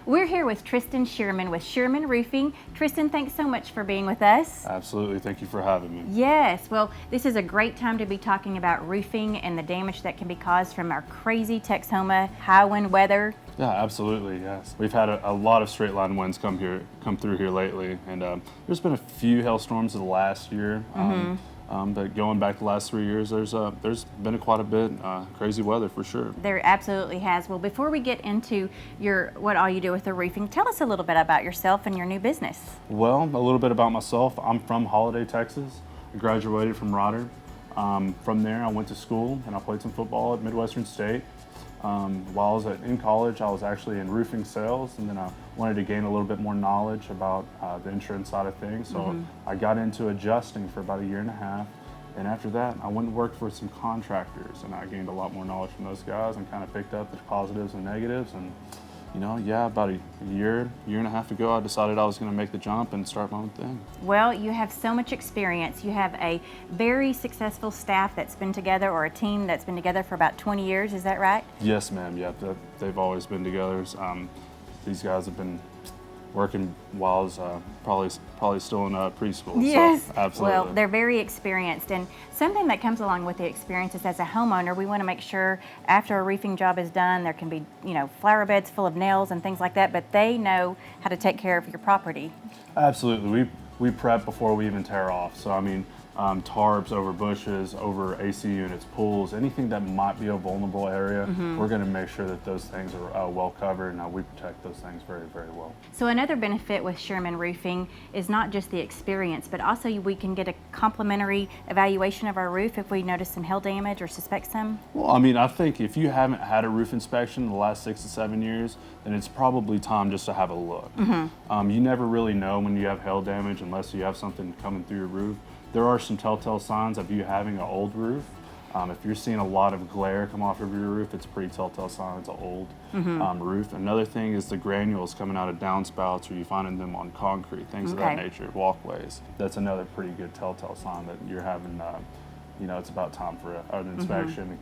We're here with Tristan Shearman with Shearman Roofing. Tristan, thanks so much for being with us. Absolutely, thank you for having me. Yes, well, this is a great time to be talking about roofing and the damage that can be caused from our crazy Texoma high wind weather. Yeah, absolutely, yes. We've had a lot of straight line winds come through here lately, and there's been a few hailstorms in the last year. But going back the last 3 years, there's been quite a bit crazy weather for sure. There absolutely has. Well, before we get into what all you do with the roofing, tell us a little bit about yourself and your new business. Well, a little bit about myself. I'm from Holiday, Texas. I graduated from Roder. From there, I went to school and I played some football at Midwestern State. While I was in college, I was actually in roofing sales, and then I wanted to gain a little bit more knowledge about the insurance side of things. So I got into adjusting for about 1.5 years, and after that, I went and worked for some contractors, and I gained a lot more knowledge from those guys and kind of picked up the positives and negatives. And about a year and a half ago, I decided I was going to make the jump and start my own thing. Well, you have so much experience. You have a very successful staff that's been together, or a team that's been together for about 20 years, is that right? Yes, ma'am. Yeah, they've always been together. These guys have been working while I was probably still in preschool. Yes, so, absolutely. Well, they're very experienced, and something that comes along with the experience is, as a homeowner, we want to make sure after a roofing job is done, there can be flower beds full of nails and things like that, but they know how to take care of your property. Absolutely. We prep before we even tear off. So I mean, tarps over bushes, over AC units, pools, anything that might be a vulnerable area, we're going to make sure that those things are well covered, and we protect those things very, very well. So another benefit with Shearman Roofing is not just the experience, but also we can get a complimentary evaluation of our roof if we notice some hail damage or suspect some. Well, I mean, I think if you haven't had a roof inspection in the last 6 to 7 years, then it's probably time just to have a look. You never really know when you have hail damage unless you have something coming through your roof. There are some telltale signs of you having an old roof. If you're seeing a lot of glare come off of your roof, it's a pretty telltale sign it's an old roof. Another thing is the granules coming out of downspouts, or you finding them on concrete, things of that nature, walkways. That's another pretty good telltale sign that you're having, it's about time for an inspection.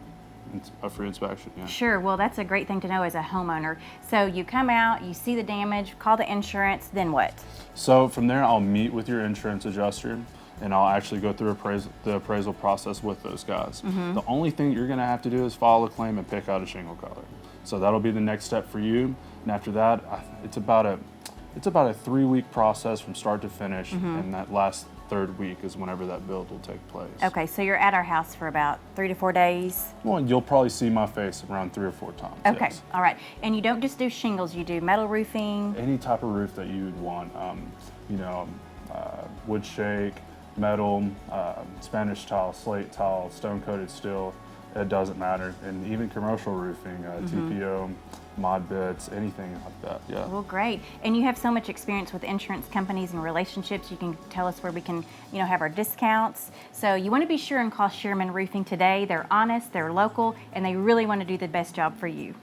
A free inspection, yeah. Sure, well, that's a great thing to know as a homeowner. So you come out, you see the damage, call the insurance, then what? So from there, I'll meet with your insurance adjuster, and I'll actually go through the appraisal process with those guys. The only thing you're going to have to do is file a claim and pick out a shingle color. So that'll be the next step for you. And after that, it's about a 3-week process from start to finish, and that last third week is whenever that build will take place. Okay, so you're at our house for about 3 to 4 days? Well, you'll probably see my face around 3 or 4 times. Okay, yes. all right. And you don't just do shingles, you do metal roofing? Any type of roof that you would want, wood shake, metal, Spanish tile, slate tile, stone-coated steel, it doesn't matter. And even commercial roofing, TPO, mod bits, anything like that, yeah. Well, great. And you have so much experience with insurance companies and relationships. You can tell us where we can, have our discounts. So you want to be sure and call Shearman Roofing today. They're honest, they're local, and they really want to do the best job for you.